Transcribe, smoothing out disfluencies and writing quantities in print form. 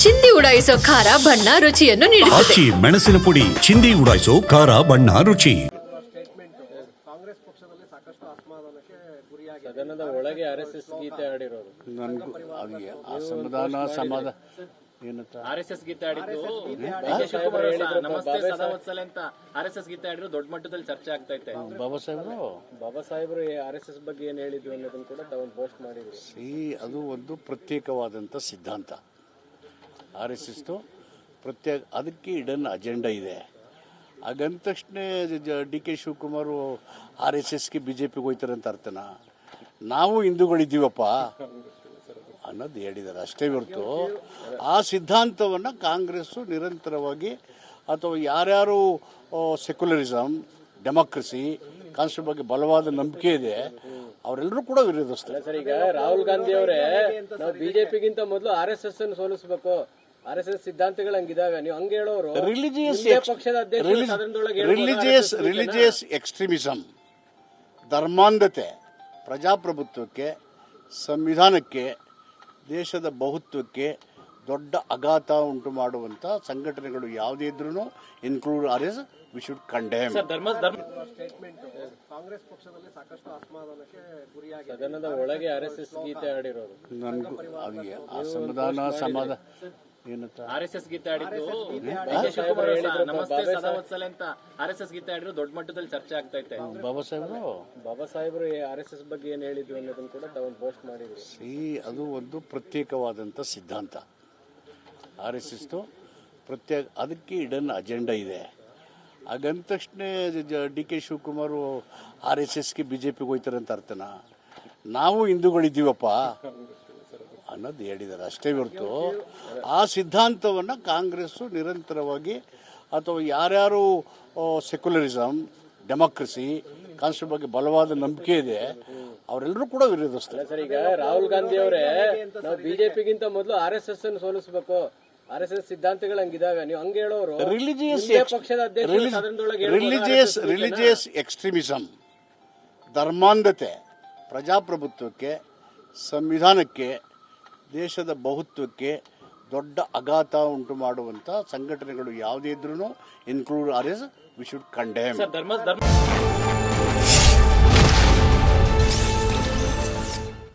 ಚಿಂದಿ ಉಡಾಯಿಸೋ ಖಾರ ಬಣ್ಣ ರುಚಿಯನ್ನು ನೀಡುತ್ತದೆ. ಆಚಿ ಮೆಣಸಿನ ಪುಡಿ ಚಿಂದಿ ಉಡಾಯಿಸೋ ಖಾರ ಬಣ್ಣ ರುಚಿ. ಕಾಂಗ್ರೆಸ್ ಪಕ್ಷದಲ್ಲಿ ಸಾಕಷ್ಟು ಅಸಮಾಧಾನಕ್ಕೆ ಗುರಿಯಾಗಿದೆ. ಸದನದ ಒಳಗೆ ಆರ್ಎಸ್ಎಸ್ ಗೀತೆ ಆಡಿರೋರು. ನನಗೂ ಅದೇ ಅಸಮಾಧಾನ ಸಮಾಧಾನ ಏನಂತ ಆರ್ಎಸ್ಎಸ್ ಗೀತೆ ಆಡಿದ್ದು ನಮಸ್ತೆ ಸದಾವತ್ಸಲೆ ಅಂತ ಆರ್ಎಸ್ಎಸ್ ಗೀತೆ ಆಡಿದ್ರು ದೊಡ್ಡ ಮಟ್ಟದಲ್ಲಿ ಚರ್ಚೆ ಆಗ್ತೈತೆ. ಬಾಬಾ ಸಾಹೇಬರು ಆರ್ಎಸ್ಎಸ್ ಬಗ್ಗೆ ಏನ್ ಹೇಳಿದ್ರು ಅನ್ನೋದನ್ನ ಕೂಡ ತಾವು ಪೋಸ್ಟ್ ಮಾಡಿದ್ರು. ಅದು ಒಂದು ಪ್ರತ್ಯೇಕವಾದಂಥ ಸಿದ್ಧಾಂತ. RSS ಪ್ರತ್ಯೇಕ ಅದಕ್ಕೆ ಇಡನ್ ಅಜೆಂಡಾ ಇದೆ. ಹಾಗಂದ ತಕ್ಷಣ DK ಶಿವಕುಮಾರ್ RSSಗೆ BJPಗೆ ಹೋಯ್ತಾರೆ ಅಂತ ಅರ್ಥನ. ನಾವು ಹಿಂದೂಗಳಿದ್ದೀವಪ್ಪ ಅನ್ನೋದು ಹೇಳಿದ್ದಾರೆ ಅಷ್ಟೇ ಹೊರತು ಆ ಸಿದ್ಧಾಂತವನ್ನು ಕಾಂಗ್ರೆಸ್ಸು ನಿರಂತರವಾಗಿ ಅಥವಾ ಯಾರ್ಯಾರು ಸೆಕ್ಯುಲರಿಸಮ್ ಡೆಮಾಕ್ರಸಿ ಕಾನ್ಸ್ಟಿಟ್ಯೂಷನ್ ಬಗ್ಗೆ ಬಲವಾದ ನಂಬಿಕೆ ಇದೆ ಅವರೆಲ್ಲರೂ ಕೂಡ ವಿರೋಧಿಸ್ತಾರೆ. ಸರ್, ಈಗ ರಾಹುಲ್ ಗಾಂಧಿ ಅವರೇ ನಾವು ಬಿಜೆಪಿಗಿಂತ ಮೊದಲು RSS ಅನ್ನು ಸೋಲಿಸಬೇಕು, RSS ಸಿದ್ಧಾಂತಗಳು ಹಂಗಿದಾವೆ, ನೀವು ಹಂಗೆ ಹೇಳೋರು ರಿಲಿಜಿಯಸ್ ಎಕ್ಸ್ಟ್ರೀಮಿಸಮ್, ಧರ್ಮಾಂಧತೆ, ಪ್ರಜಾಪ್ರಭುತ್ವಕ್ಕೆ, ಸಂವಿಧಾನಕ್ಕೆ, ದೇಶದ ಬಹುತ್ವಕ್ಕೆ ದೊಡ್ಡ ಆಘಾತ ಉಂಟು ಮಾಡುವಂತ ಸಂಘಟನೆಗಳು ಯಾವುದೇ ಇದ್ರೂ include RSS we should condemn. Statement Congress ಪಕ್ಷದಲ್ಲಿ ಸಾಕಷ್ಟು ಅಸಮಾಧಾನಕ್ಕೆ ಗುರಿಯಾಗಿದೆ. ಸದನದ ಒಳಗೆ ಆರ್ಎಸ್ಎಸ್ ಗೀತೆ ಆಡಿರೋರು. ನನಗೂ ಅದೇ ಅಸಮಾಧಾನ ಸಮಾಧಾನ ಏನಂತ ಆರ್ಎಸ್ಎಸ್ ಗೀತೆ ಆಡಿದ್ದು ನಮಸ್ತೆ ಸದಾವತ್ಸಲೆ ಅಂತ ಆರ್ಎಸ್ಎಸ್ ಗೀತೆ ಆಡಿದ್ರು ದೊಡ್ಡ ಮಟ್ಟದಲ್ಲಿ ಚರ್ಚೆ ಆಗ್ತೈತೆ. ಬಾಬಾ ಸಾಹೇಬರು ಆರ್ಎಸ್ಎಸ್ ಬಗ್ಗೆ ಏನ್ ಹೇಳಿದ್ರು ಅನ್ನೋದನ್ನ ಕೂಡ ತಾವು ಪೋಸ್ಟ್ ಮಾಡಿದ್ರು. ಅದು ಒಂದು ಪ್ರತ್ಯೇಕವಾದಂಥ ಸಿದ್ಧಾಂತ. RSS ಪ್ರತ್ಯೇಕ ಅದಕ್ಕೆ ಇಡನ್ ಅಜೆಂಡಾ ಇದೆ. ಹಾಗಂದ ತಕ್ಷಣ DK ಶಿವಕುಮಾರ್ RSSಗೆ BJPಗೆ ಹೋಯ್ತಾರೆ ಅಂತ ಅರ್ಥನ. ನಾವು ಹಿಂದೂಗಳಿದ್ದೀವಪ್ಪ ಅನ್ನೋದು ಹೇಳಿದ್ದಾರೆ ಅಷ್ಟೇ ಹೊರತು ಆ ಸಿದ್ಧಾಂತವನ್ನು ಕಾಂಗ್ರೆಸ್ಸು ನಿರಂತರವಾಗಿ ಅಥವಾ ಯಾರ್ಯಾರು ಸೆಕ್ಯುಲರಿಸಮ್ ಡೆಮಾಕ್ರಸಿ ಕಾನ್ಸ್ಟಿಟ್ಯೂಷನ್ ಬಗ್ಗೆ ಬಲವಾದ ನಂಬಿಕೆ ಇದೆ ಅವರೆಲ್ಲರೂ ಕೂಡ ವಿರೋಧಿಸ್ತಾರೆ. ಸರ್, ಈಗ ರಾಹುಲ್ ಗಾಂಧಿ ಅವರೇ ನಾವು ಬಿಜೆಪಿಗಿಂತ ಮೊದಲು RSS ಅನ್ನು ಸೋಲಿಸಬೇಕು, RSS ಸಿದ್ಧಾಂತಗಳು ಹಂಗಿದಾವೆ, ನೀವು ಹಂಗೆ ಹೇಳೋರು ರಿಲಿಜಿಯಸ್ ಎಕ್ಸ್ಟ್ರೀಮಿಸಮ್, ಧರ್ಮಾಂಧತೆ, ಪ್ರಜಾಪ್ರಭುತ್ವಕ್ಕೆ, ಸಂವಿಧಾನಕ್ಕೆ, ದೇಶದ ಬಹುತ್ವಕ್ಕೆ ದೊಡ್ಡ ಆಘಾತ ಉಂಟು ಮಾಡುವಂತ ಸಂಘಟನೆಗಳು ಯಾವುದೇ ಇದ್ರೂ include RSS we should condemn.